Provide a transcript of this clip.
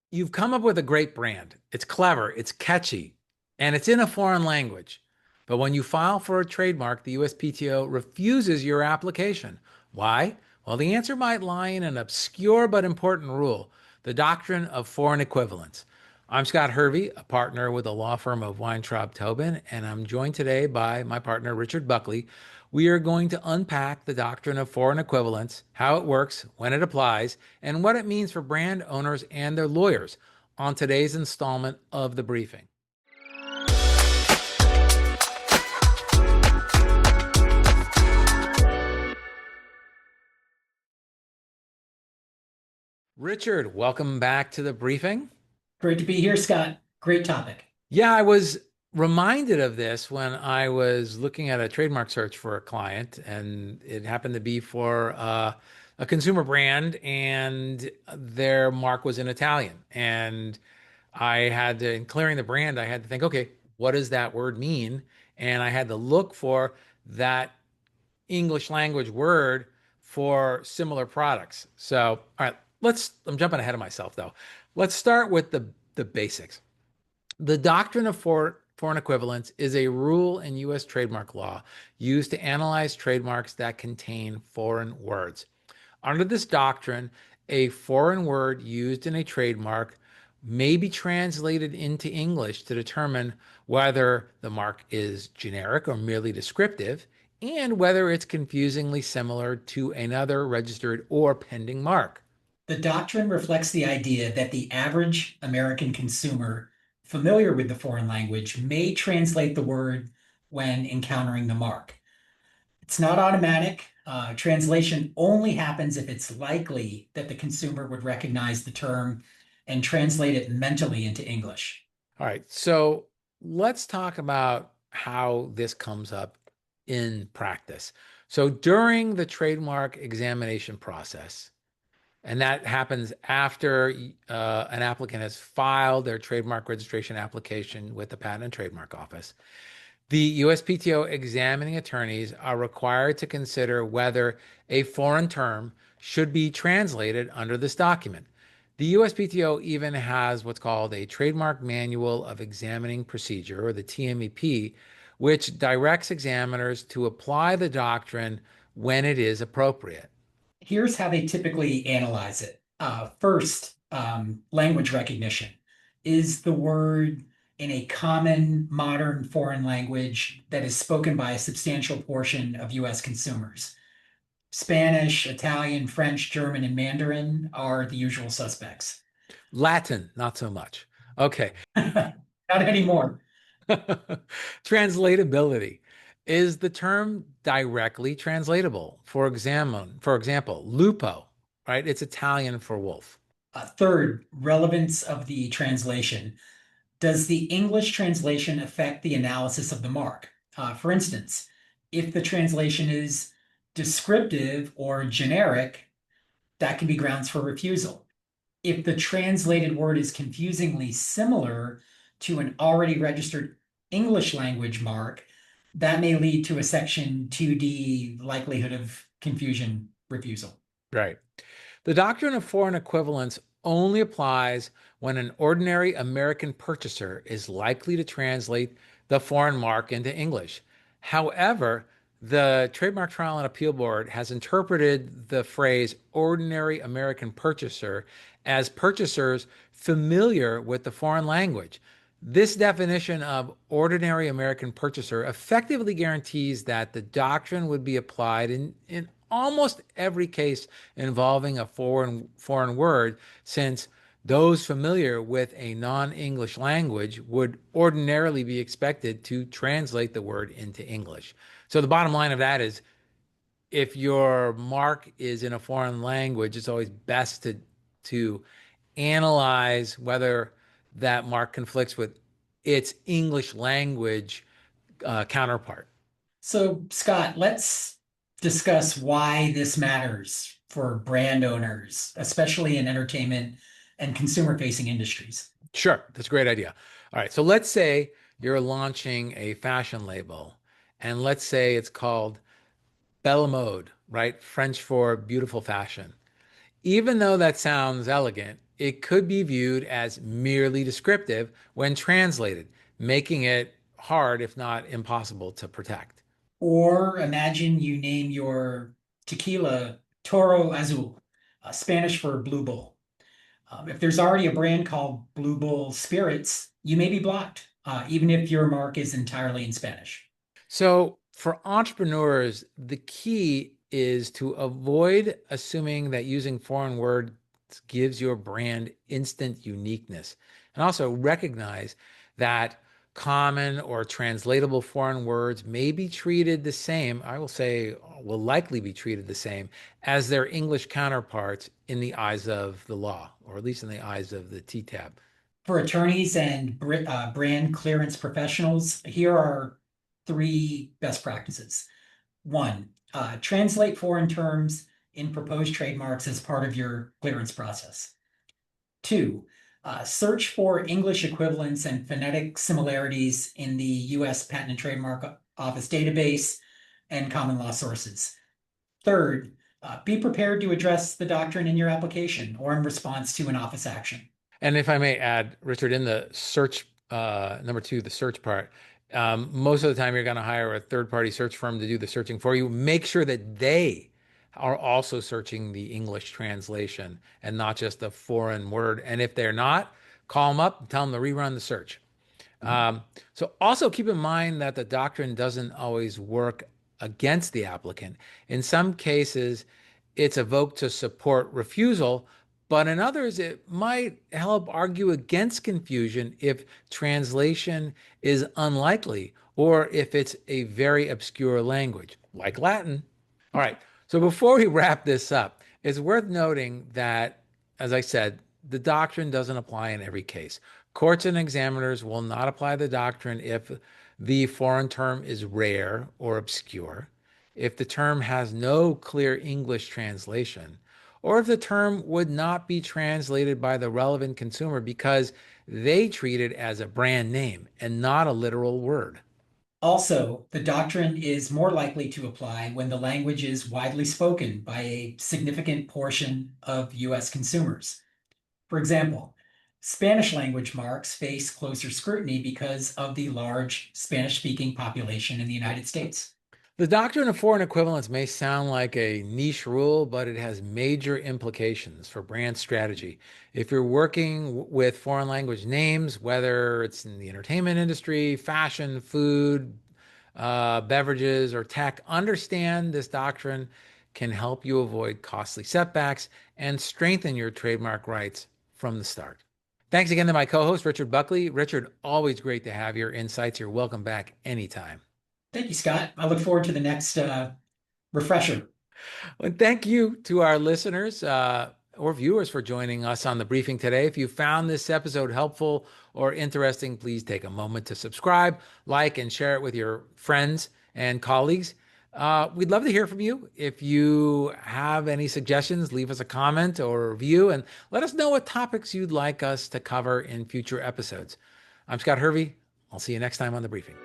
You've come up with a great brand. It's clever, it's catchy, and it's in a foreign language. But when you file for a trademark, the USPTO refuses your application. Why? Well, the answer might lie in an obscure but important rule, the doctrine of foreign equivalence. I'm Scott Hervey, a partner with the law firm of Weintraub Tobin, and I'm joined today by my partner, Richard Buckley. We are going to unpack the doctrine of foreign equivalence, how it works, when it applies, and what it means for brand owners and their lawyers on today's installment of the briefing. Richard, welcome back to the briefing. Great to be here, Scott. Great topic. Yeah, I was reminded of this when I was looking at a trademark search for a client, and it happened to be for a consumer brand, and their mark was in Italian. And I had to, in clearing the brand, I had to think, okay, what does that word mean? And I had to look for that English language word for similar products. So, all right, I'm jumping ahead of myself though. Let's start with the basics. The doctrine of foreign equivalence is a rule in U.S. trademark law used to analyze trademarks that contain foreign words. Under this doctrine, a foreign word used in a trademark may be translated into English to determine whether the mark is generic or merely descriptive, and whether it's confusingly similar to another registered or pending mark. The doctrine reflects the idea that the average American consumer familiar with the foreign language may translate the word when encountering the mark. It's not automatic. Translation only happens if it's likely that the consumer would recognize the term and translate it mentally into English. All right, so let's talk about how this comes up in practice. So during the trademark examination process, and that happens after an applicant has filed their trademark registration application with the Patent and Trademark Office, the USPTO examining attorneys are required to consider whether a foreign term should be translated under this document. The USPTO even has what's called a Trademark Manual of Examining Procedure, or the TMEP, which directs examiners to apply the doctrine when it is appropriate. Here's how they typically analyze it. First, language recognition. Is the word in a common modern foreign language that is spoken by a substantial portion of US consumers? Spanish, Italian, French, German, and Mandarin are the usual suspects. Latin, not so much. Okay. Not anymore. Translatability. Is the term directly translatable? For example, lupo, right? It's Italian for wolf. Third, relevance of the translation. Does the English translation affect the analysis of the mark? For instance, if the translation is descriptive or generic, that can be grounds for refusal. If the translated word is confusingly similar to an already registered English language mark, that may lead to a Section 2D likelihood of confusion refusal. Right. The doctrine of foreign equivalence only applies when an ordinary American purchaser is likely to translate the foreign mark into English. However, the Trademark Trial and Appeal Board has interpreted the phrase ordinary American purchaser as purchasers familiar with the foreign language. This definition of ordinary American purchaser effectively guarantees that the doctrine would be applied in almost every case involving a foreign word, since those familiar with a non-English language would ordinarily be expected to translate the word into English. So the bottom line of that is, if your mark is in a foreign language, it's always best to analyze whether that mark conflicts with its English language counterpart. So, Scott, let's discuss why this matters for brand owners, especially in entertainment and consumer facing industries. Sure, that's a great idea. All right, so let's say you're launching a fashion label, and let's say it's called Belle Mode, right? French for beautiful fashion. Even though that sounds elegant, it could be viewed as merely descriptive when translated, making it hard, if not impossible, to protect. Or imagine you name your tequila Toro Azul, Spanish for Blue Bull. If there's already a brand called Blue Bull Spirits, you may be blocked, even if your mark is entirely in Spanish. So, for entrepreneurs, the key is to avoid assuming that using foreign words gives your brand instant uniqueness. And also recognize that common or translatable foreign words may be treated the same, I will say, will likely be treated the same as their English counterparts in the eyes of the law, or at least in the eyes of the TTAB. For attorneys and brand clearance professionals, here are three best practices. One, translate foreign terms in proposed trademarks as part of your clearance process. Two, search for English equivalents and phonetic similarities in the US Patent and Trademark Office database and common law sources. Third, be prepared to address the doctrine in your application or in response to an office action. And if I may add, Richard, in the search, number two, the search part, most of the time you're going to hire a third-party search firm to do the searching for you. Make sure that they are also searching the English translation and not just a foreign word. And if they're not, call them up and tell them to rerun the search. So also keep in mind that the doctrine doesn't always work against the applicant. In some cases, it's evoked to support refusal, but in others, it might help argue against confusion if translation is unlikely or if it's a very obscure language, like Latin. All right. So before we wrap this up, it's worth noting that, as I said, the doctrine doesn't apply in every case. Courts and examiners will not apply the doctrine if the foreign term is rare or obscure, if the term has no clear English translation, or if the term would not be translated by the relevant consumer because they treat it as a brand name and not a literal word. Also, the doctrine is more likely to apply when the language is widely spoken by a significant portion of US consumers. For example, Spanish language marks face closer scrutiny because of the large Spanish speaking population in the United States. The doctrine of foreign equivalence may sound like a niche rule, but it has major implications for brand strategy. If you're working with foreign language names, whether it's in the entertainment industry, fashion, food, beverages, or tech, understand this doctrine can help you avoid costly setbacks and strengthen your trademark rights from the start. Thanks again to my co host, Richard Buckley. Richard, always great to have your insights. You're welcome back anytime. Thank you, Scott. I look forward to the next refresher. Well, thank you to our listeners or viewers for joining us on the briefing today. If you found this episode helpful or interesting, please take a moment to subscribe, like, and share it with your friends and colleagues. We'd love to hear from you. If you have any suggestions, leave us a comment or review and let us know what topics you'd like us to cover in future episodes. I'm Scott Hervey. I'll see you next time on the briefing.